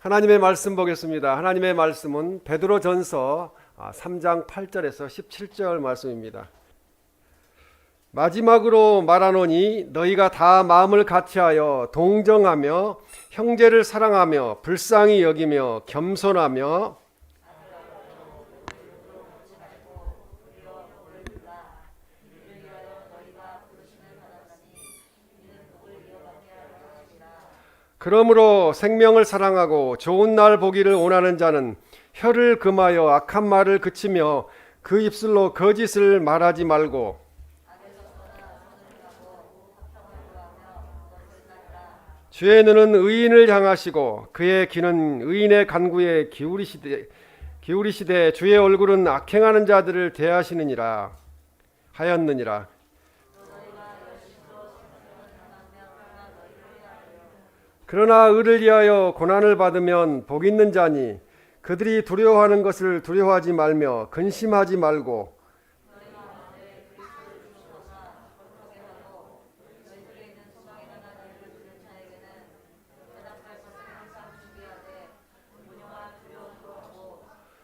하나님의 말씀 보겠습니다. 하나님의 말씀은 베드로전서 3장 8절에서 17절 말씀입니다. 마지막으로 말하노니 너희가 다 마음을 같이하여 동정하며 형제를 사랑하며 불쌍히 여기며 겸손하며 그러므로 생명을 사랑하고 좋은 날 보기를 원하는 자는 혀를 금하여 악한 말을 그치며 그 입술로 거짓을 말하지 말고 주의 눈은 의인을 향하시고 그의 귀는 의인의 간구에 기울이시되 주의 얼굴은 악행하는 자들을 대하시느니라 하였느니라. 그러나 의를 위하여 고난을 받으면 복 있는 자니 그들이 두려워하는 것을 두려워하지 말며 근심하지 말고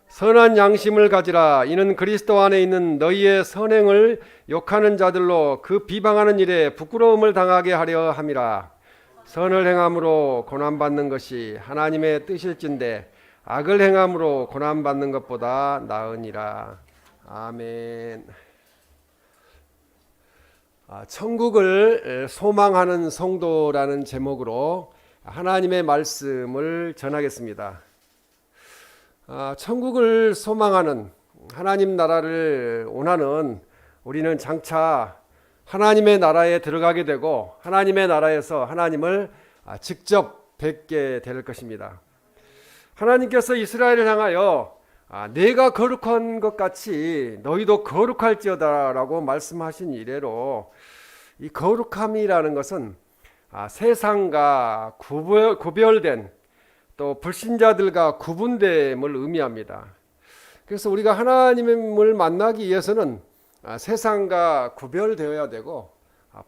선한 양심을 가지라. 이는 그리스도 안에 있는 너희의 선행을 욕하는 자들로 그 비방하는 일에 부끄러움을 당하게 하려 함이라. 선을 행함으로 고난받는 것이 하나님의 뜻일진데 악을 행함으로 고난받는 것보다 나으니라. 아멘. 천국을 소망하는 성도라는 제목으로 하나님의 말씀을 전하겠습니다. 천국을 소망하는, 하나님 나라를 원하는 우리는 장차 하나님의 나라에 들어가게 되고 하나님의 나라에서 하나님을 직접 뵙게 될 것입니다. 하나님께서 이스라엘을 향하여 내가 거룩한 것 같이 너희도 거룩할지어다 라고 말씀하신 이래로 이 거룩함이라는 것은 세상과 구별된 또 불신자들과 구분됨을 의미합니다. 그래서 우리가 하나님을 만나기 위해서는 세상과 구별되어야 되고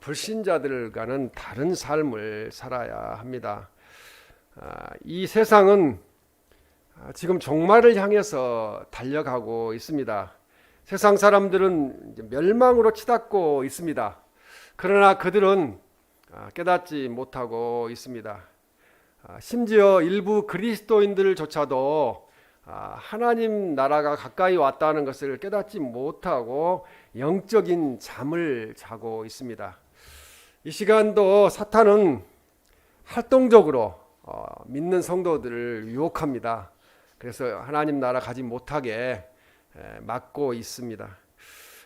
불신자들과는 다른 삶을 살아야 합니다. 이 세상은 지금 종말을 향해서 달려가고 있습니다. 세상 사람들은 멸망으로 치닫고 있습니다. 그러나 그들은 깨닫지 못하고 있습니다. 심지어 일부 그리스도인들조차도 하나님 나라가 가까이 왔다는 것을 깨닫지 못하고 영적인 잠을 자고 있습니다. 이 시간도 사탄은 활동적으로 믿는 성도들을 유혹합니다. 그래서 하나님 나라 가지 못하게 막고 있습니다.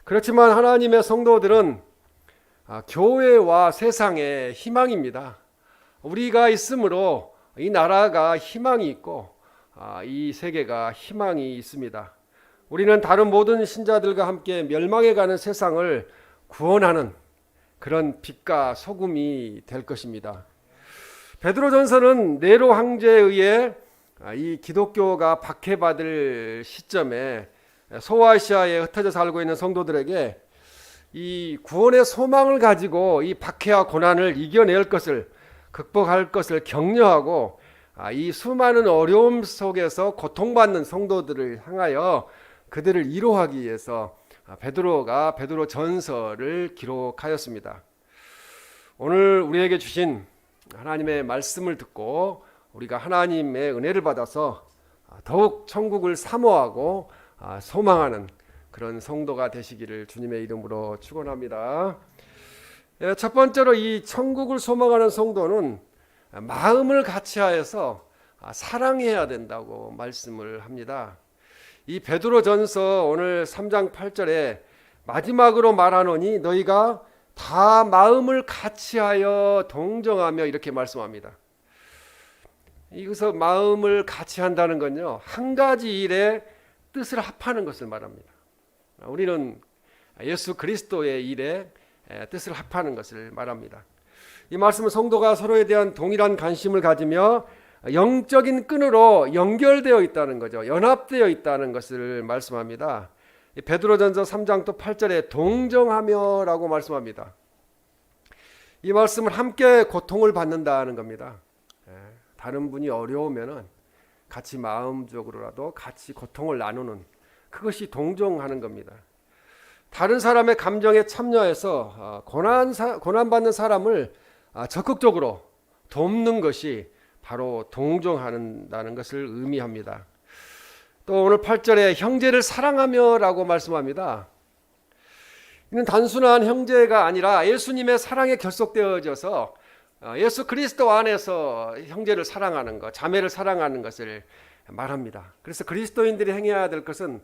그렇지만 하나님의 성도들은 교회와 세상의 희망입니다. 우리가 있으므로 이 나라가 희망이 있고 이 세계가 희망이 있습니다. 우리는 다른 모든 신자들과 함께 멸망해가는 세상을 구원하는 그런 빛과 소금이 될 것입니다. 베드로전서는 네로 황제에 의해 이 기독교가 박해받을 시점에 소아시아에 흩어져 살고 있는 성도들에게 이 구원의 소망을 가지고 이 박해와 고난을 이겨낼 것을, 극복할 것을 격려하고 이 수많은 어려움 속에서 고통받는 성도들을 향하여 그들을 위로하기 위해서 베드로가 베드로전서를 기록하였습니다. 오늘 우리에게 주신 하나님의 말씀을 듣고 우리가 하나님의 은혜를 받아서 더욱 천국을 사모하고 소망하는 그런 성도가 되시기를 주님의 이름으로 축원합니다. 첫 번째로 이 천국을 소망하는 성도는 마음을 같이하여서 사랑해야 된다고 말씀을 합니다. 이 베드로전서 오늘 3장 8절에 마지막으로 말하노니 너희가 다 마음을 같이하여 동정하며 이렇게 말씀합니다. 여기서 마음을 같이 한다는 건요, 한 가지 일에 뜻을 합하는 것을 말합니다. 우리는 예수 그리스도의 일에 뜻을 합하는 것을 말합니다. 이 말씀은 성도가 서로에 대한 동일한 관심을 가지며 영적인 끈으로 연결되어 있다는 거죠. 연합되어 있다는 것을 말씀합니다. 베드로전서 3장 또 8절에 동정하며 라고 말씀합니다. 이 말씀은 함께 고통을 받는다는 겁니다. 다른 분이 어려우면은 같이 마음적으로라도 같이 고통을 나누는, 그것이 동정하는 겁니다. 다른 사람의 감정에 참여해서 고난받는 사람을 적극적으로 돕는 것이 바로 동정한다는 것을 의미합니다. 또 오늘 8절에 형제를 사랑하며 라고 말씀합니다. 이는 단순한 형제가 아니라 예수님의 사랑에 결속되어져서 예수 그리스도 안에서 형제를 사랑하는 것, 자매를 사랑하는 것을 말합니다. 그래서 그리스도인들이 행해야 될 것은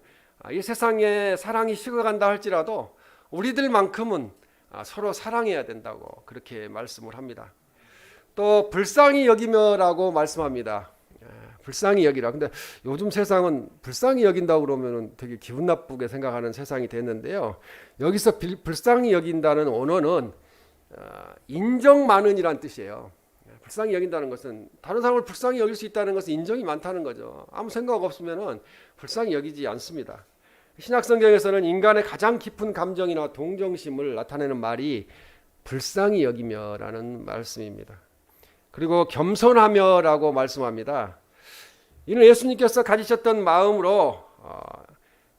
이 세상에 사랑이 식어간다 할지라도 우리들만큼은 서로 사랑해야 된다고 그렇게 말씀을 합니다. 또 불쌍히 여기며라고 말씀합니다. 불쌍히 여기라. 근데 요즘 세상은 불쌍히 여긴다고 그러면 되게 기분 나쁘게 생각하는 세상이 됐는데요. 여기서 불쌍히 여긴다는 언어는 인정 많은이란 뜻이에요. 불쌍히 여긴다는 것은 다른 사람을 불쌍히 여길 수 있다는 것은 인정이 많다는 거죠. 아무 생각 없으면은 불쌍히 여기지 않습니다. 신약 성경에서는 인간의 가장 깊은 감정이나 동정심을 나타내는 말이 불쌍히 여기며라는 말씀입니다. 그리고 겸손하며라고 말씀합니다. 이는 예수님께서 가지셨던 마음으로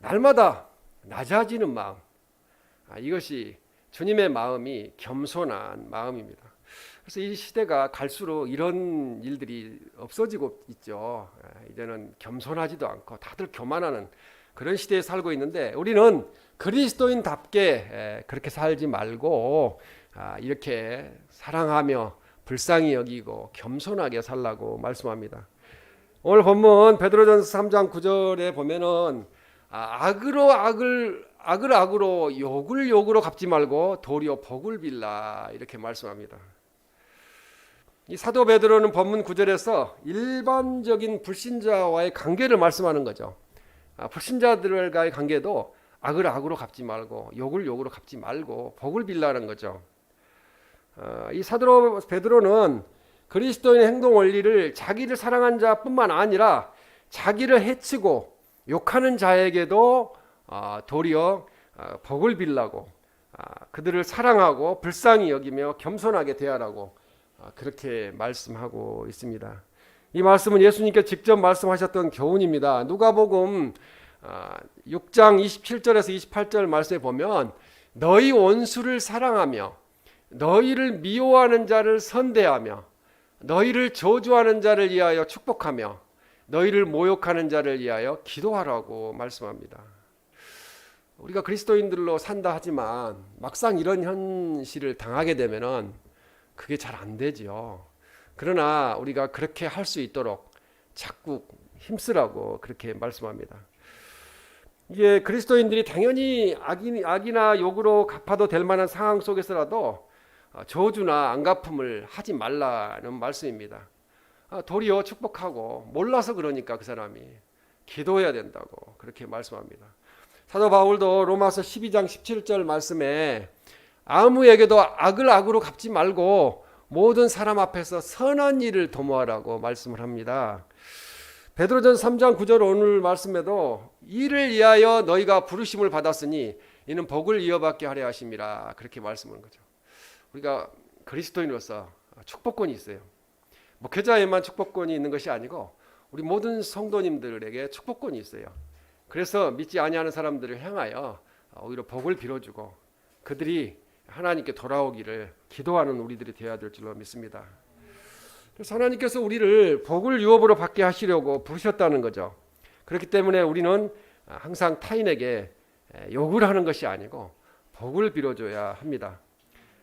날마다 낮아지는 마음, 이것이 주님의 마음이 겸손한 마음입니다. 그래서 이 시대가 갈수록 이런 일들이 없어지고 있죠. 이제는 겸손하지도 않고 다들 교만하는 그런 시대에 살고 있는데, 우리는 그리스도인답게 그렇게 살지 말고 이렇게 사랑하며 불쌍히 여기고 겸손하게 살라고 말씀합니다. 오늘 본문 베드로전서 3장 9절에 보면은 악으로 욕을 욕으로 갚지 말고 도리어 복을 빌라 이렇게 말씀합니다. 이 사도 베드로는 본문 9절에서 일반적인 불신자와의 관계를 말씀하는 거죠. 불신자들과의 관계도 악으로 갚지 말고 욕을 욕으로 갚지 말고 복을 빌라는 거죠. 이 사도 베드로는 그리스도인의 행동 원리를 자기를 사랑한 자뿐만 아니라 자기를 해치고 욕하는 자에게도 도리어 복을 빌라고, 그들을 사랑하고 불쌍히 여기며 겸손하게 대하라고 그렇게 말씀하고 있습니다. 이 말씀은 예수님께 직접 말씀하셨던 교훈입니다. 누가복음 6장 27절에서 28절 말씀에 보면 너희 원수를 사랑하며 너희를 미워하는 자를 선대하며 너희를 저주하는 자를 위하여 축복하며 너희를 모욕하는 자를 위하여 기도하라고 말씀합니다. 우리가 그리스도인들로 산다 하지만 막상 이런 현실을 당하게 되면은 그게 잘 안 되죠. 그러나 우리가 그렇게 할 수 있도록 자꾸 힘쓰라고 그렇게 말씀합니다. 이게 그리스도인들이 당연히 악이나 욕으로 갚아도 될 만한 상황 속에서라도 저주나 안갚음을 하지 말라는 말씀입니다. 도리어 축복하고, 몰라서 그러니까 그 사람이 기도해야 된다고 그렇게 말씀합니다. 사도 바울도 로마서 12장 17절 말씀에 아무에게도 악으로 갚지 말고 모든 사람 앞에서 선한 일을 도모하라고 말씀을 합니다. 베드로전서 3장 9절 오늘 말씀에도 이를 위하여 너희가 부르심을 받았으니 이는 복을 이어받게 하려 하심이라 그렇게 말씀하는 거죠. 우리가 그리스도인으로서 축복권이 있어요. 목회자에만 축복권이 있는 것이 아니고 우리 모든 성도님들에게 축복권이 있어요. 그래서 믿지 아니하는 사람들을 향하여 오히려 복을 빌어주고 그들이 하나님께 돌아오기를 기도하는 우리들이 되어야 될 줄로 믿습니다. 그래서 하나님께서 우리를 복을 유업으로 받게 하시려고 부르셨다는 거죠. 그렇기 때문에 우리는 항상 타인에게 욕을 하는 것이 아니고 복을 빌어줘야 합니다.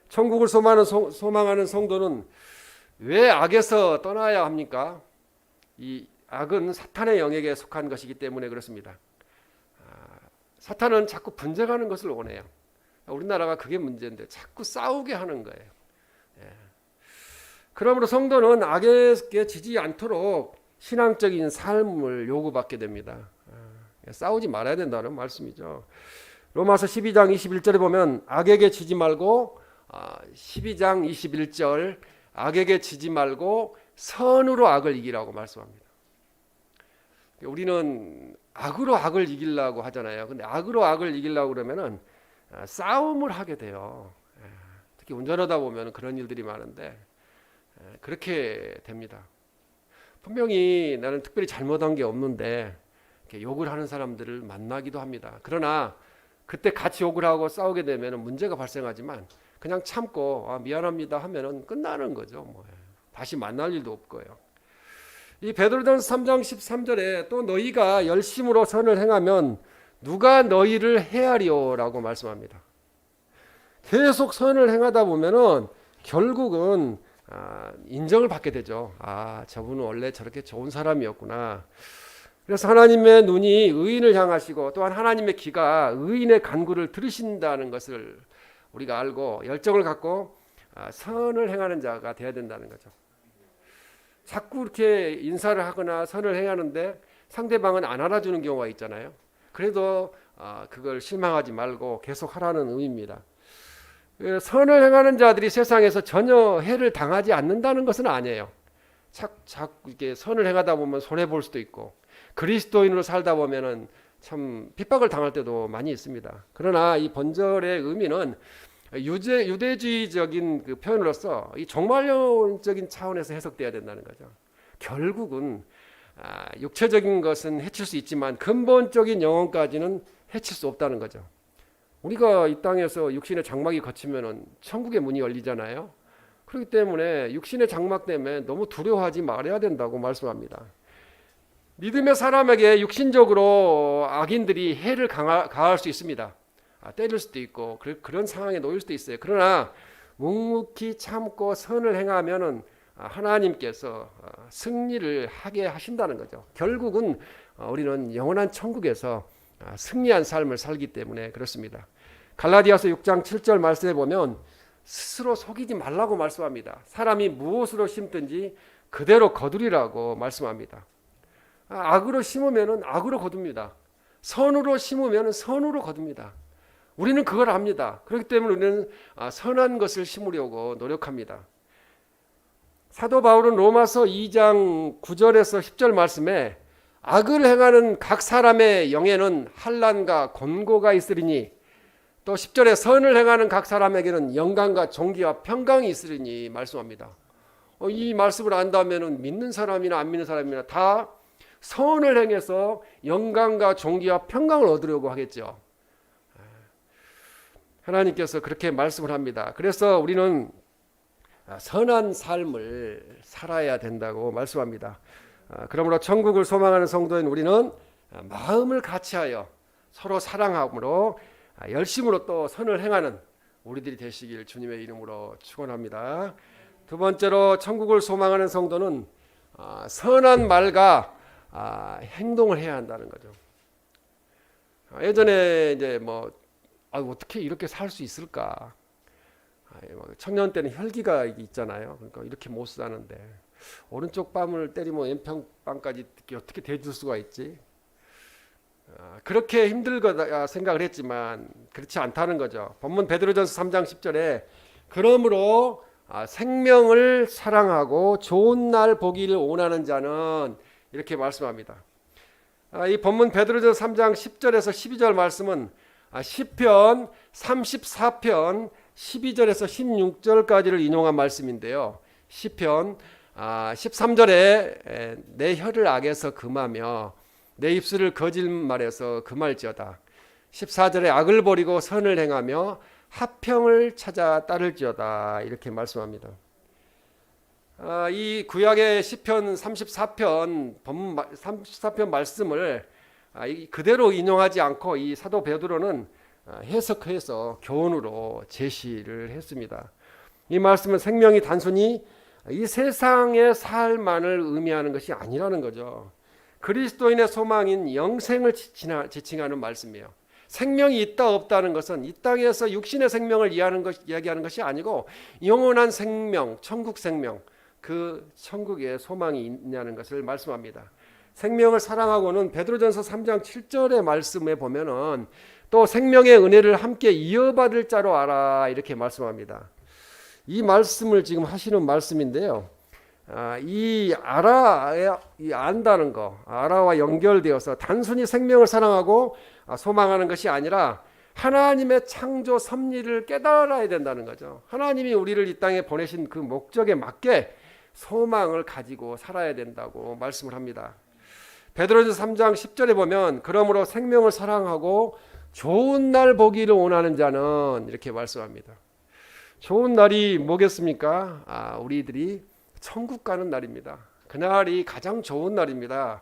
천국을 소망하는 성도는 왜 악에서 떠나야 합니까? 이 악은 사탄의 영역에 속한 것이기 때문에 그렇습니다. 사탄은 자꾸 분쟁하는 것을 원해요. 우리나라가 그게 문제인데 자꾸 싸우게 하는 거예요. 그러므로 성도는 악에게 지지 않도록 신앙적인 삶을 요구받게 됩니다. 싸우지 말아야 된다는 말씀이죠. 로마서 12장 21절에 보면 악에게 지지 말고 12장 21절 악에게 지지 말고 선으로 악을 이기라고 말씀합니다. 우리는 악으로 악을 이기려고 하잖아요. 근데 악으로 악을 이기려고 그러면은 싸움을 하게 돼요. 특히 운전하다 보면 그런 일들이 많은데 그렇게 됩니다. 분명히 나는 특별히 잘못한 게 없는데 이렇게 욕을 하는 사람들을 만나기도 합니다. 그러나 그때 같이 욕을 하고 싸우게 되면 문제가 발생하지만 그냥 참고 미안합니다 하면은 끝나는 거죠. 뭐. 다시 만날 일도 없고요. 이 베드로전서 3장 13절에 또 너희가 열심으로 선을 행하면 누가 너희를 해하리오라고 말씀합니다. 계속 선을 행하다 보면은 결국은 인정을 받게 되죠. 저분은 원래 저렇게 좋은 사람이었구나. 그래서 하나님의 눈이 의인을 향하시고 또한 하나님의 귀가 의인의 간구를 들으신다는 것을 우리가 알고 열정을 갖고 선을 행하는 자가 되어야 된다는 거죠. 자꾸 이렇게 인사를 하거나 선을 행하는데 상대방은 안 알아주는 경우가 있잖아요. 그래도 그걸 실망하지 말고 계속 하라는 의미입니다. 선을 행하는 자들이 세상에서 전혀 해를 당하지 않는다는 것은 아니에요. 자꾸 이렇게 선을 행하다 보면 손해 볼 수도 있고 그리스도인으로 살다 보면은 참 핍박을 당할 때도 많이 있습니다. 그러나 이 본절의 의미는 유대주의적인 그 표현으로서 이 종말론적인 차원에서 해석돼야 된다는 거죠. 결국은 육체적인 것은 해칠 수 있지만 근본적인 영혼까지는 해칠 수 없다는 거죠. 우리가 이 땅에서 육신의 장막이 걷히면은 천국의 문이 열리잖아요. 그렇기 때문에 육신의 장막 때문에 너무 두려워하지 말아야 된다고 말씀합니다. 믿음의 사람에게 육신적으로 악인들이 해를 가할 수 있습니다. 때릴 수도 있고 그런 상황에 놓일 수도 있어요. 그러나 묵묵히 참고 선을 행하면은 하나님께서 승리를 하게 하신다는 거죠. 결국은 우리는 영원한 천국에서 승리한 삶을 살기 때문에 그렇습니다. 갈라디아서 6장 7절 말씀에 보면 스스로 속이지 말라고 말씀합니다. 사람이 무엇으로 심든지 그대로 거두리라고 말씀합니다. 악으로 심으면 악으로 거둡니다. 선으로 심으면 선으로 거둡니다. 우리는 그걸 압니다. 그렇기 때문에 우리는 선한 것을 심으려고 노력합니다. 사도 바울은 로마서 2장 9절에서 10절 말씀에 악을 행하는 각 사람의 영에는 환난과 곤고가 있으리니 또 10절에 선을 행하는 각 사람에게는 영광과 존귀와 평강이 있으리니 말씀합니다. 이 말씀을 안다면 믿는 사람이나 안 믿는 사람이나 다 선을 행해서 영광과 존귀와 평강을 얻으려고 하겠죠. 하나님께서 그렇게 말씀을 합니다. 그래서 우리는 선한 삶을 살아야 된다고 말씀합니다. 그러므로 천국을 소망하는 성도인 우리는 마음을 같이하여 서로 사랑함으로 열심으로 또 선을 행하는 우리들이 되시길 주님의 이름으로 축원합니다. 두 번째로 천국을 소망하는 성도는 선한 말과 행동을 해야 한다는 거죠. 예전에 이제 어떻게 이렇게 살 수 있을까? 청년 때는 혈기가 있잖아요. 그러니까 이렇게 못 사는데 오른쪽 뺨을 때리면 왼편뺨까지 어떻게 대줄 수가 있지? 그렇게 힘들거다 생각을 했지만 그렇지 않다는 거죠. 본문 베드로전서 3장 10절에 그러므로 생명을 사랑하고 좋은 날 보기를 원하는 자는 이렇게 말씀합니다. 이 본문 베드로전서 3장 10절에서 12절 말씀은 시편 34편 12절에서 16절까지를 인용한 말씀인데요. 시편 13절에 내 혀를 악에서 금하며 내 입술을 거짓말에서 금할지어다. 14절에 악을 버리고 선을 행하며 화평을 찾아 따를지어다. 이렇게 말씀합니다. 이 구약의 시편 34편 말씀을 그대로 인용하지 않고 이 사도 베드로는 해석해서 교훈으로 제시를 했습니다. 이 말씀은 생명이 단순히 이 세상의 삶만을 의미하는 것이 아니라는 거죠. 그리스도인의 소망인 영생을 지칭하는 말씀이에요. 생명이 있다 없다는 것은 이 땅에서 육신의 생명을 이야기하는 것이 아니고 영원한 생명, 천국 생명, 그 천국에 소망이 있냐는 것을 말씀합니다. 생명을 사랑하고는 베드로전서 3장 7절의 말씀에 보면은 또 생명의 은혜를 함께 이어받을 자로 알아 이렇게 말씀합니다. 이 말씀을 지금 하시는 말씀인데요. 이 안다는 거, 알아와 연결되어서 단순히 생명을 사랑하고 소망하는 것이 아니라 하나님의 창조 섭리를 깨달아야 된다는 거죠. 하나님이 우리를 이 땅에 보내신 그 목적에 맞게 소망을 가지고 살아야 된다고 말씀을 합니다. 베드로전서 3장 10절에 보면 그러므로 생명을 사랑하고 좋은 날 보기를 원하는 자는 이렇게 말씀합니다. 좋은 날이 뭐겠습니까? 우리들이 천국 가는 날입니다. 그날이 가장 좋은 날입니다.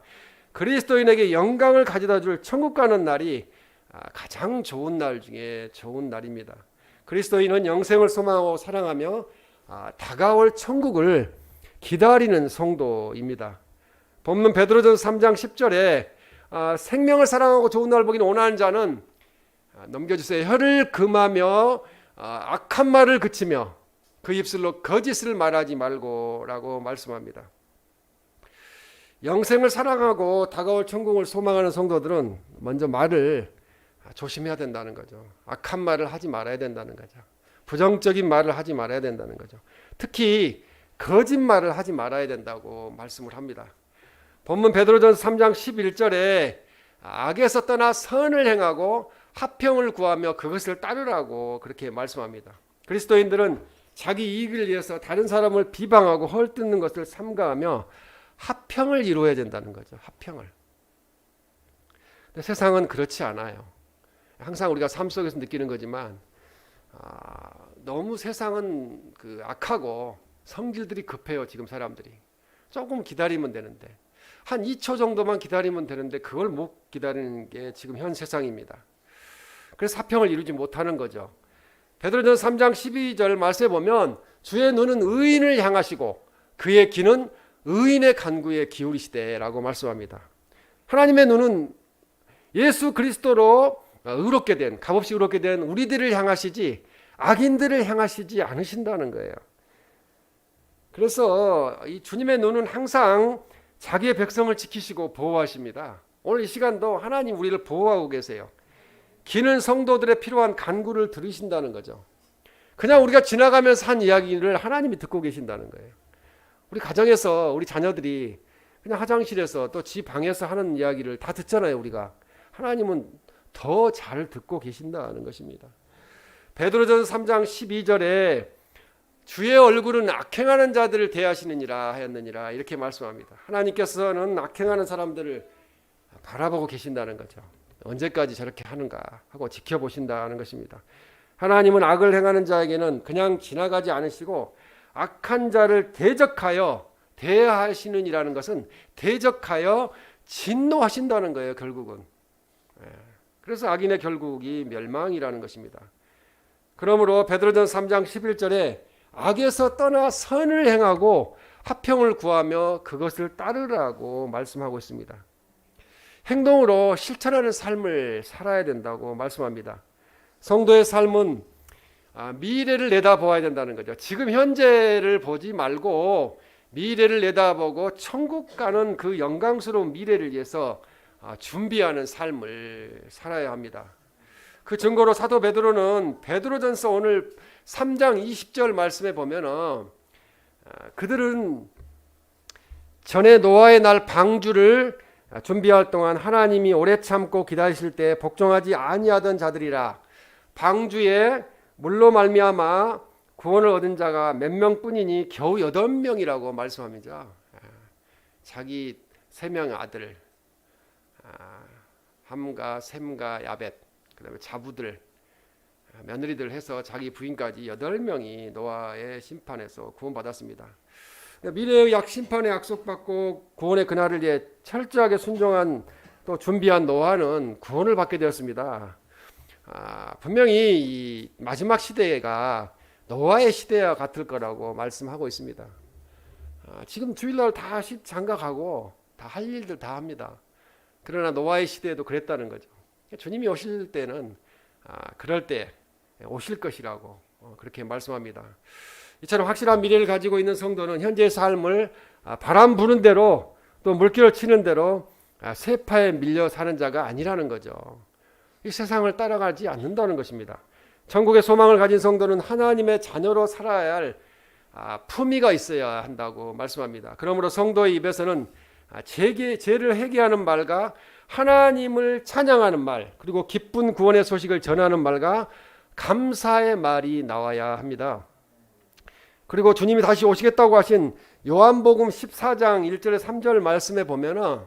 그리스도인에게 영광을 가져다 줄 천국 가는 날이 가장 좋은 날 중에 좋은 날입니다. 그리스도인은 영생을 소망하고 사랑하며 다가올 천국을 기다리는 성도입니다. 본문 베드로전서 3장 10절에 생명을 사랑하고 좋은 날 보기를 원하는 자는 넘겨주세요. 혀를 금하며 악한 말을 그치며 그 입술로 거짓을 말하지 말고 라고 말씀합니다. 영생을 사랑하고 다가올 천국을 소망하는 성도들은 먼저 말을 조심해야 된다는 거죠. 악한 말을 하지 말아야 된다는 거죠. 부정적인 말을 하지 말아야 된다는 거죠. 특히 거짓말을 하지 말아야 된다고 말씀을 합니다. 본문 베드로전서 3장 11절에 악에서 떠나 선을 행하고 화평을 구하며 그것을 따르라고 그렇게 말씀합니다. 그리스도인들은 자기 이익을 위해서 다른 사람을 비방하고 헐뜯는 것을 삼가하며 화평을 이루어야 된다는 거죠. 화평을. 근데 세상은 그렇지 않아요. 항상 우리가 삶 속에서 느끼는 거지만 너무 세상은 악하고 성질들이 급해요. 지금 사람들이. 조금 기다리면 되는데 한 2초 정도만 기다리면 되는데 그걸 못 기다리는 게 지금 현 세상입니다. 그래서 화평을 이루지 못하는 거죠. 베드로전서 3장 12절 말씀에 보면 주의 눈은 의인을 향하시고 그의 귀는 의인의 간구에 기울이시되라고 말씀합니다. 하나님의 눈은 예수 그리스도로 의롭게 된, 값없이 의롭게 된 우리들을 향하시지 악인들을 향하시지 않으신다는 거예요. 그래서 이 주님의 눈은 항상 자기의 백성을 지키시고 보호하십니다. 오늘 이 시간도 하나님 우리를 보호하고 계세요. 귀는 성도들의 필요한 간구를 들으신다는 거죠. 그냥 우리가 지나가면서 한 이야기를 하나님이 듣고 계신다는 거예요. 우리 가정에서 우리 자녀들이 그냥 화장실에서 또 지 방에서 하는 이야기를 다 듣잖아요. 우리가. 하나님은 더 잘 듣고 계신다는 것입니다. 베드로전서 3장 12절에 주의 얼굴은 악행하는 자들을 대하시느니라 하였느니라 이렇게 말씀합니다. 하나님께서는 악행하는 사람들을 바라보고 계신다는 거죠. 언제까지 저렇게 하는가 하고 지켜보신다는 것입니다. 하나님은 악을 행하는 자에게는 그냥 지나가지 않으시고 악한 자를 대적하여 대하시느니라는 것은 대적하여 진노하신다는 거예요. 결국은. 그래서 악인의 결국이 멸망이라는 것입니다. 그러므로 베드로전서 3장 11절에 악에서 떠나 선을 행하고 화평을 구하며 그것을 따르라고 말씀하고 있습니다. 행동으로 실천하는 삶을 살아야 된다고 말씀합니다. 성도의 삶은 미래를 내다보아야 된다는 거죠. 지금 현재를 보지 말고 미래를 내다보고 천국 가는 그 영광스러운 미래를 위해서 준비하는 삶을 살아야 합니다. 그 증거로 사도 베드로는 베드로전서 오늘 3장 20절 말씀에 보면은 그들은 전에 노아의 날 방주를 준비할 동안 하나님이 오래 참고 기다리실 때 복종하지 아니하던 자들이라 방주에 물로 말미암아 구원을 얻은 자가 몇 명뿐이니 겨우 8명이라고 말씀합니다. 자기 3명 아들 함과 셈과 야벳 그다음에 자부들 며느리들 해서 자기 부인까지 8명이 노아의 심판에서 구원받았습니다. 미래의 심판의 약속받고 구원의 그날을 위해 철저하게 순종한 또 준비한 노아는 구원을 받게 되었습니다. 분명히 이 마지막 시대가 노아의 시대와 같을 거라고 말씀하고 있습니다. 지금 주일날 다 장가가고 다 할 일들 다 합니다. 그러나 노아의 시대에도 그랬다는 거죠. 주님이 오실 때는 그럴 때 오실 것이라고 그렇게 말씀합니다. 이처럼 확실한 미래를 가지고 있는 성도는 현재의 삶을 바람 부는 대로 또 물결을 치는 대로 세파에 밀려 사는 자가 아니라는 거죠. 이 세상을 따라가지 않는다는 것입니다. 천국의 소망을 가진 성도는 하나님의 자녀로 살아야 할 품위가 있어야 한다고 말씀합니다. 그러므로 성도의 입에서는 죄를 회개하는 말과 하나님을 찬양하는 말 그리고 기쁜 구원의 소식을 전하는 말과 감사의 말이 나와야 합니다. 그리고 주님이 다시 오시겠다고 하신 요한복음 14장 1절에 3절 말씀에 보면은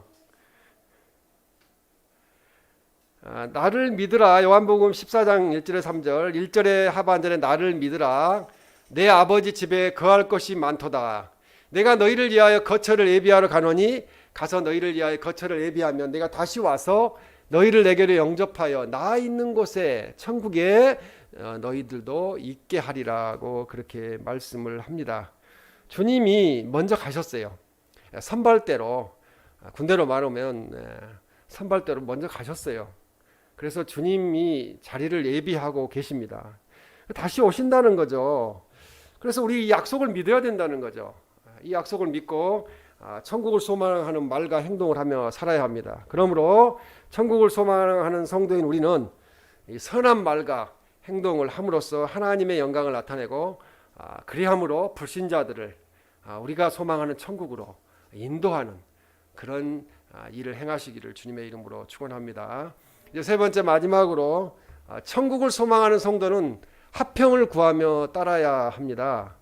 나를 믿으라. 요한복음 14장 1절에 3절 1절에 하반절에 나를 믿으라. 내 아버지 집에 거할 것이 많도다. 내가 너희를 위하여 거처를 예비하러 가노니 가서 너희를 위하여 거처를 예비하면 내가 다시 와서 너희를 내게로 영접하여 나 있는 곳에 천국에 너희들도 있게 하리라고 그렇게 말씀을 합니다. 주님이 먼저 가셨어요. 선발대로, 군대로 말하면 선발대로 먼저 가셨어요. 그래서 주님이 자리를 예비하고 계십니다. 다시 오신다는 거죠. 그래서 우리 이 약속을 믿어야 된다는 거죠. 이 약속을 믿고 천국을 소망하는 말과 행동을 하며 살아야 합니다. 그러므로 천국을 소망하는 성도인 우리는 이 선한 말과 행동을 함으로써 하나님의 영광을 나타내고 그리함으로 불신자들을 우리가 소망하는 천국으로 인도하는 그런 일을 행하시기를 주님의 이름으로 축원합니다. 이제 세 번째 마지막으로 천국을 소망하는 성도는 화평을 구하며 따라야 합니다.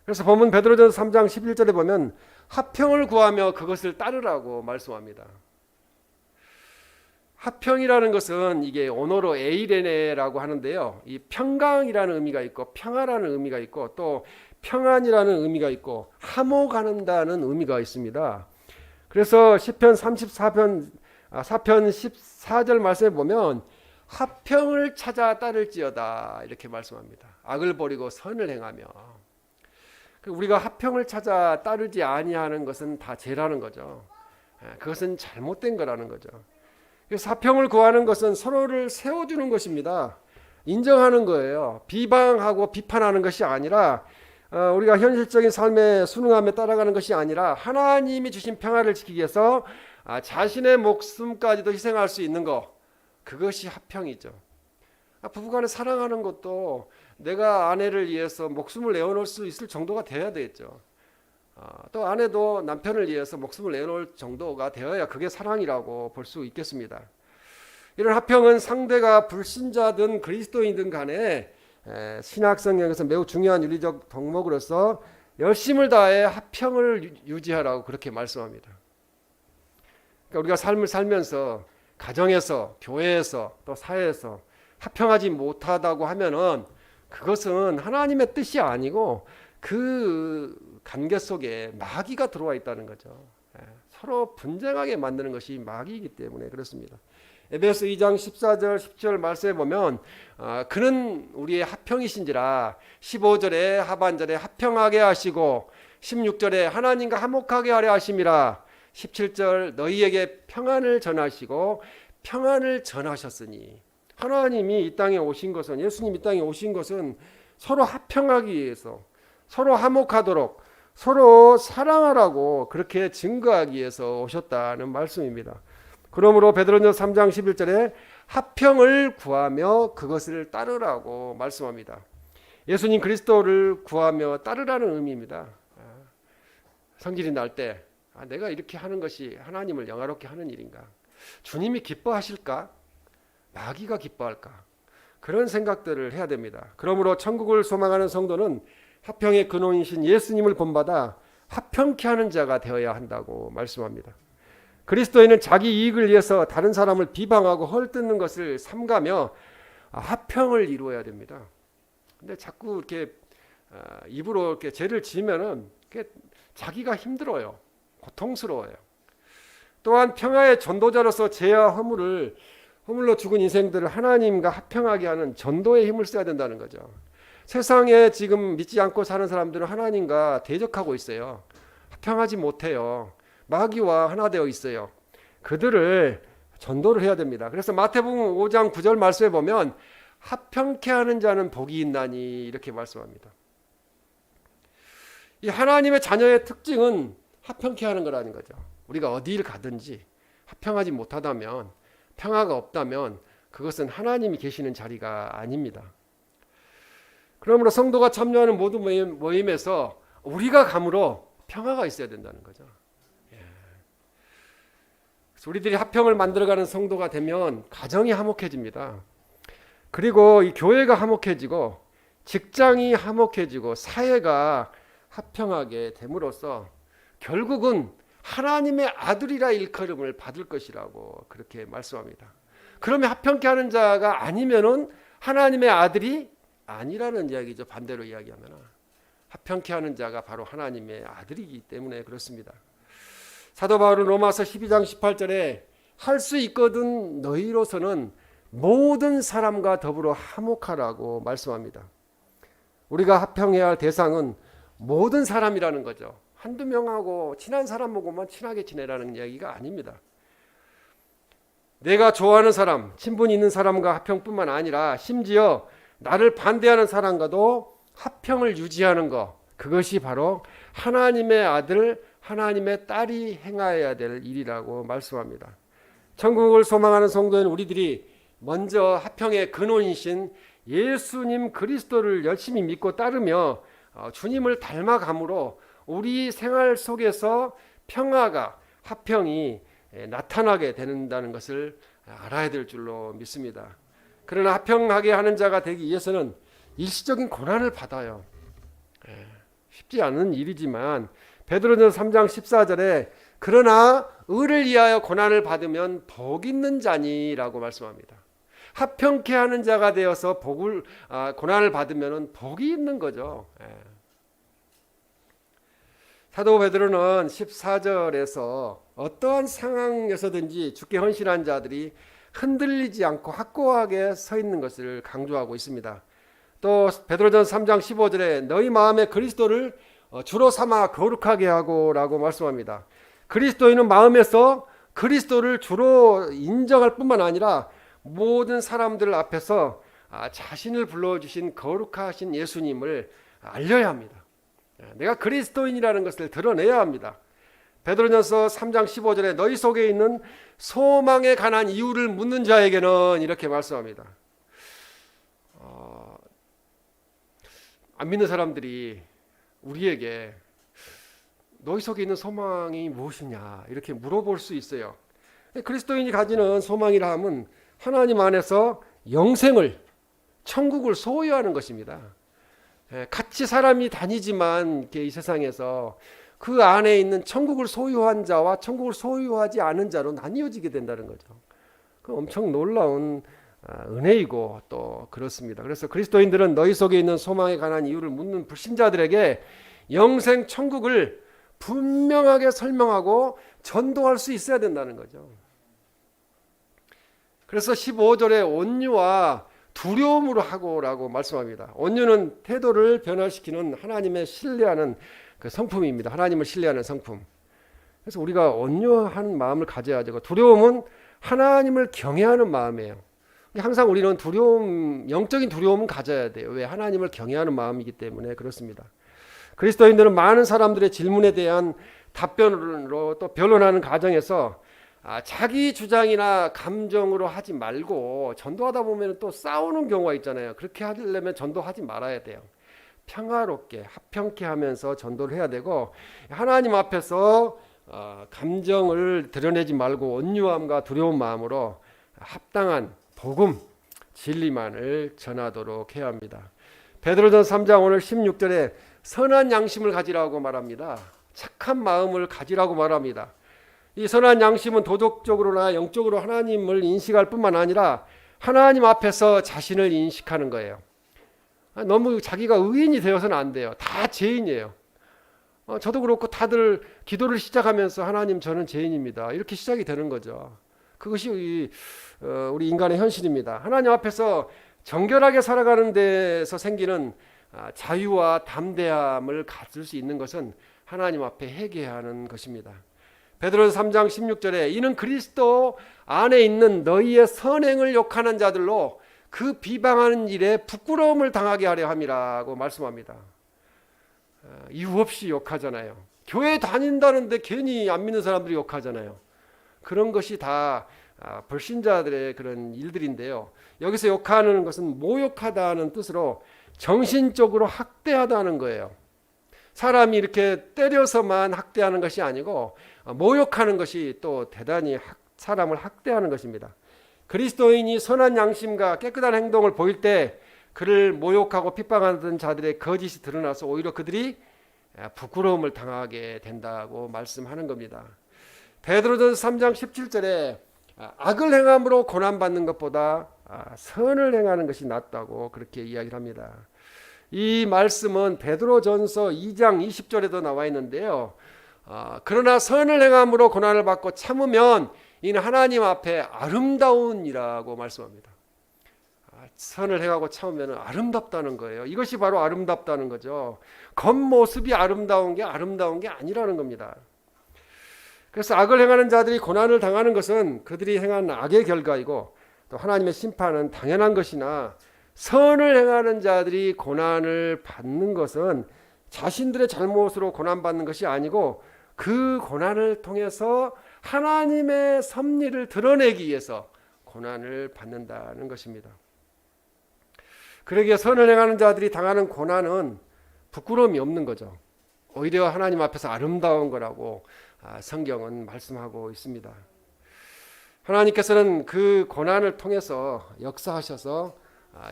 그래서 본문 베드로전서 3장 11절에 보면 화평을 구하며 그것을 따르라고 말씀합니다. 화평이라는 것은 이게 언어로 에이레네라고 하는데요. 이 평강이라는 의미가 있고 평화라는 의미가 있고 또 평안이라는 의미가 있고 화목하는다는 의미가 있습니다. 그래서 시편 34편 14절 말씀에 보면 화평을 찾아 따를지어다 이렇게 말씀합니다. 악을 버리고 선을 행하며. 우리가 화평을 찾아 따르지 아니하는 것은 다 죄라는 거죠. 그것은 잘못된 거라는 거죠. 화평을 구하는 것은 서로를 세워주는 것입니다. 인정하는 거예요. 비방하고 비판하는 것이 아니라 우리가 현실적인 삶에 순응하며 따라가는 것이 아니라 하나님이 주신 평화를 지키기 위해서 자신의 목숨까지도 희생할 수 있는 것, 그것이 화평이죠. 부부간에 사랑하는 것도 내가 아내를 위해서 목숨을 내어놓을 수 있을 정도가 되어야 되겠죠. 또 아내도 남편을 위해서 목숨을 내놓을 정도가 되어야 그게 사랑이라고 볼 수 있겠습니다. 이런 화평은 상대가 불신자든 그리스도인든 간에 신학 성경에서 매우 중요한 윤리적 덕목으로서 열심을 다해 화평을 유지하라고 그렇게 말씀합니다. 그러니까 우리가 삶을 살면서 가정에서, 교회에서, 또 사회에서 화평하지 못하다고 하면은 그것은 하나님의 뜻이 아니고 그 관계 속에 마귀가 들어와 있다는 거죠. 서로 분쟁하게 만드는 것이 마귀이기 때문에 그렇습니다. 에베소 2장 14절 10절 말씀에 보면 그는 우리의 화평이신지라 15절에 하반절에 화평하게 하시고 16절에 하나님과 화목하게 하려 하심이라 17절 너희에게 평안을 전하시고 평안을 전하셨으니 하나님이 이 땅에 오신 것은 예수님 이 땅에 오신 것은 서로 화평하기 위해서 서로 화목하도록 서로 사랑하라고 그렇게 증거하기 위해서 오셨다는 말씀입니다. 그러므로 베드로전서 3장 11절에 화평을 구하며 그것을 따르라고 말씀합니다. 예수님 그리스도를 구하며 따르라는 의미입니다. 성질이 날 때 내가 이렇게 하는 것이 하나님을 영화롭게 하는 일인가? 주님이 기뻐하실까? 마귀가 기뻐할까? 그런 생각들을 해야 됩니다. 그러므로 천국을 소망하는 성도는 화평의 근원이신 예수님을 본받아 화평케 하는 자가 되어야 한다고 말씀합니다. 그리스도인은 자기 이익을 위해서 다른 사람을 비방하고 헐뜯는 것을 삼가며 화평을 이루어야 됩니다. 근데 자꾸 이렇게 입으로 이렇게 죄를 지으면은 자기가 힘들어요. 고통스러워요. 또한 평화의 전도자로서 죄와 허물로 죽은 인생들을 하나님과 화평하게 하는 전도의 힘을 써야 된다는 거죠. 세상에 지금 믿지 않고 사는 사람들은 하나님과 대적하고 있어요. 화평하지 못해요. 마귀와 하나 되어 있어요. 그들을 전도를 해야 됩니다. 그래서 마태복음 5장 9절 말씀에 보면 화평케 하는 자는 복이 있나니 이렇게 말씀합니다. 이 하나님의 자녀의 특징은 화평케 하는 거라는 거죠. 우리가 어디를 가든지 화평하지 못하다면 평화가 없다면 그것은 하나님이 계시는 자리가 아닙니다. 그러므로 성도가 참여하는 모든 모임에서 우리가 감으로 평화가 있어야 된다는 거죠. 그래서 우리들이 화평을 만들어가는 성도가 되면 가정이 화목해집니다. 그리고 이 교회가 화목해지고 직장이 화목해지고 사회가 합평하게 됨으로써 결국은 하나님의 아들이라 일컬음을 받을 것이라고 그렇게 말씀합니다. 그러면 합평케 하는 자가 아니면은 하나님의 아들이 아니라는 이야기죠. 반대로 이야기하면 합평케 하는 자가 바로 하나님의 아들이기 때문에 그렇습니다. 사도 바울은 로마서 12장 18절에 할 수 있거든 너희로서는 모든 사람과 더불어 화목하라고 말씀합니다. 우리가 합평해야 할 대상은 모든 사람이라는 거죠. 한두 명하고 친한 사람하고만 친하게 지내라는 이야기가 아닙니다. 내가 좋아하는 사람, 친분이 있는 사람과 합평뿐만 아니라 심지어 나를 반대하는 사람과도 합평을 유지하는 것, 그것이 바로 하나님의 아들, 하나님의 딸이 행하여야 될 일이라고 말씀합니다. 천국을 소망하는 성도인 우리들이 먼저 합평의 근원이신 예수님 그리스도를 열심히 믿고 따르며 주님을 닮아감으로 우리 생활 속에서 평화가, 합평이 나타나게 된다는 것을 알아야 될 줄로 믿습니다. 그러나 합평하게 하는 자가 되기 위해서는 일시적인 고난을 받아요. 쉽지 않은 일이지만 베드로전서 3장 14절에 그러나 의를 위하여 고난을 받으면 복 있는 자니라고 말씀합니다. 합평케 하는 자가 되어서 고난을 받으면 복이 있는 거죠. 사도 베드로는 14절에서 어떠한 상황에서든지 주께 헌신한 자들이 흔들리지 않고 확고하게 서 있는 것을 강조하고 있습니다. 또 베드로전서 3장 15절에 너희 마음에 그리스도를 주로 삼아 거룩하게 하고 라고 말씀합니다. 그리스도인은 마음에서 그리스도를 주로 인정할 뿐만 아니라 모든 사람들 앞에서 자신을 불러주신 거룩하신 예수님을 알려야 합니다. 내가 그리스도인이라는 것을 드러내야 합니다. 베드로전서 3장 15절에 너희 속에 있는 소망에 관한 이유를 묻는 자에게는 이렇게 말씀합니다. 안 믿는 사람들이 우리에게 너희 속에 있는 소망이 무엇이냐 이렇게 물어볼 수 있어요. 그리스도인이 가지는 소망이라 함은 하나님 안에서 영생을, 천국을 소유하는 것입니다. 같이 사람이 다니지만 이 세상에서 그 안에 있는 천국을 소유한 자와 천국을 소유하지 않은 자로 나뉘어지게 된다는 거죠. 그 엄청 놀라운 은혜이고 또 그렇습니다. 그래서 그리스도인들은 너희 속에 있는 소망에 관한 이유를 묻는 불신자들에게 영생 천국을 분명하게 설명하고 전도할 수 있어야 된다는 거죠. 그래서 15절에 온유와 두려움으로 하고라고 말씀합니다. 온유는 태도를 변화시키는 하나님의 신뢰하는 그 성품입니다. 하나님을 신뢰하는 성품. 그래서 우리가 온유한 마음을 가져야 되고, 두려움은 하나님을 경외하는 마음이에요. 항상 우리는 영적인 두려움은 가져야 돼요. 왜? 하나님을 경외하는 마음이기 때문에 그렇습니다. 그리스도인들은 많은 사람들의 질문에 대한 답변으로 또 변론하는 과정에서 자기 주장이나 감정으로 하지 말고, 전도하다 보면 또 싸우는 경우가 있잖아요. 그렇게 하려면 전도하지 말아야 돼요. 평화롭게 합평케 하면서 전도를 해야 되고, 하나님 앞에서 감정을 드러내지 말고 온유함과 두려운 마음으로 합당한 복음, 진리만을 전하도록 해야 합니다. 베드로전서 3장 오늘 16절에 선한 양심을 가지라고 말합니다. 착한 마음을 가지라고 말합니다. 이 선한 양심은 도덕적으로나 영적으로 하나님을 인식할 뿐만 아니라 하나님 앞에서 자신을 인식하는 거예요. 너무 자기가 의인이 되어서는 안 돼요. 다 죄인이에요. 저도 그렇고 다들 기도를 시작하면서 하나님 저는 죄인입니다. 이렇게 시작이 되는 거죠. 그것이 우리 인간의 현실입니다. 하나님 앞에서 정결하게 살아가는 데서 생기는 자유와 담대함을 가질 수 있는 것은 하나님 앞에 회개하는 것입니다. 베드로서 3장 16절에 이는 그리스도 안에 있는 너희의 선행을 욕하는 자들로 그 비방하는 일에 부끄러움을 당하게 하려 함이라고 말씀합니다. 이유 없이 욕하잖아요. 교회 다닌다는데 괜히 안 믿는 사람들이 욕하잖아요. 그런 것이 다 불신자들의 그런 일들인데요. 여기서 욕하는 것은 모욕하다는 뜻으로 정신적으로 학대하다는 거예요. 사람이 이렇게 때려서만 학대하는 것이 아니고 모욕하는 것이 또 대단히 사람을 학대하는 것입니다. 그리스도인이 선한 양심과 깨끗한 행동을 보일 때 그를 모욕하고 핍박하던 자들의 거짓이 드러나서 오히려 그들이 부끄러움을 당하게 된다고 말씀하는 겁니다. 베드로전서 3장 17절에 악을 행함으로 고난받는 것보다 선을 행하는 것이 낫다고 그렇게 이야기를 합니다. 이 말씀은 베드로전서 2장 20절에도 나와 있는데요. 그러나 선을 행함으로 고난을 받고 참으면 이는 하나님 앞에 아름다운이라고 말씀합니다. 선을 행하고 참으면 아름답다는 거예요. 이것이 바로 아름답다는 거죠. 겉모습이 아름다운 게 아니라는 겁니다. 그래서 악을 행하는 자들이 고난을 당하는 것은 그들이 행한 악의 결과이고 또 하나님의 심판은 당연한 것이나, 선을 행하는 자들이 고난을 받는 것은 자신들의 잘못으로 고난받는 것이 아니고 그 고난을 통해서 하나님의 섭리를 드러내기 위해서 고난을 받는다는 것입니다. 그러기에 선을 행하는 자들이 당하는 고난은 부끄러움이 없는 거죠. 오히려 하나님 앞에서 아름다운 거라고 성경은 말씀하고 있습니다. 하나님께서는 그 고난을 통해서 역사하셔서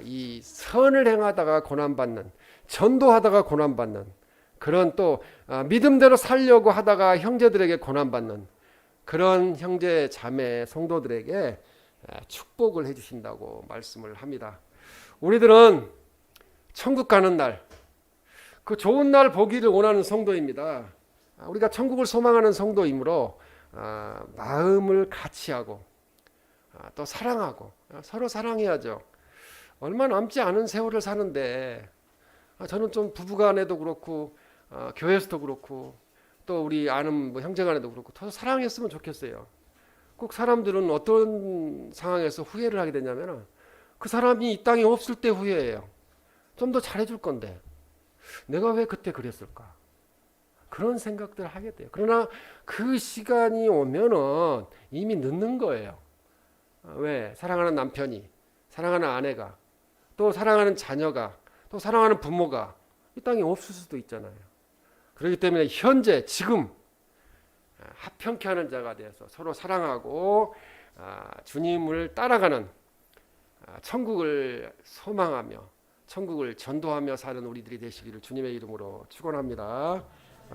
이 선을 행하다가 고난받는, 전도하다가 고난받는, 그런 또 믿음대로 살려고 하다가 형제들에게 고난받는 그런 형제 자매 성도들에게 축복을 해주신다고 말씀을 합니다. 우리들은 천국 가는 날, 그 좋은 날 보기를 원하는 성도입니다. 우리가 천국을 소망하는 성도이므로 마음을 같이 하고 또 사랑하고 서로 사랑해야죠. 얼마 남지 않은 세월을 사는데 저는 좀 부부간에도 그렇고 교회에서도 그렇고 또 우리 아는 형제간에도 그렇고 더 사랑했으면 좋겠어요. 꼭 사람들은 어떤 상황에서 후회를 하게 되냐면 그 사람이 이 땅에 없을 때 후회해요. 좀 더 잘해줄 건데 내가 왜 그때 그랬을까? 그런 생각들을 하게 돼요. 그러나 그 시간이 오면은 이미 늦는 거예요. 왜? 사랑하는 남편이, 사랑하는 아내가, 또 사랑하는 자녀가, 또 사랑하는 부모가 이 땅에 없을 수도 있잖아요. 그렇기 때문에 현재 지금 합평케 하는 자가 되어서 서로 사랑하고 주님을 따라가는, 천국을 소망하며 천국을 전도하며 사는 우리들이 되시기를 주님의 이름으로 축원합니다.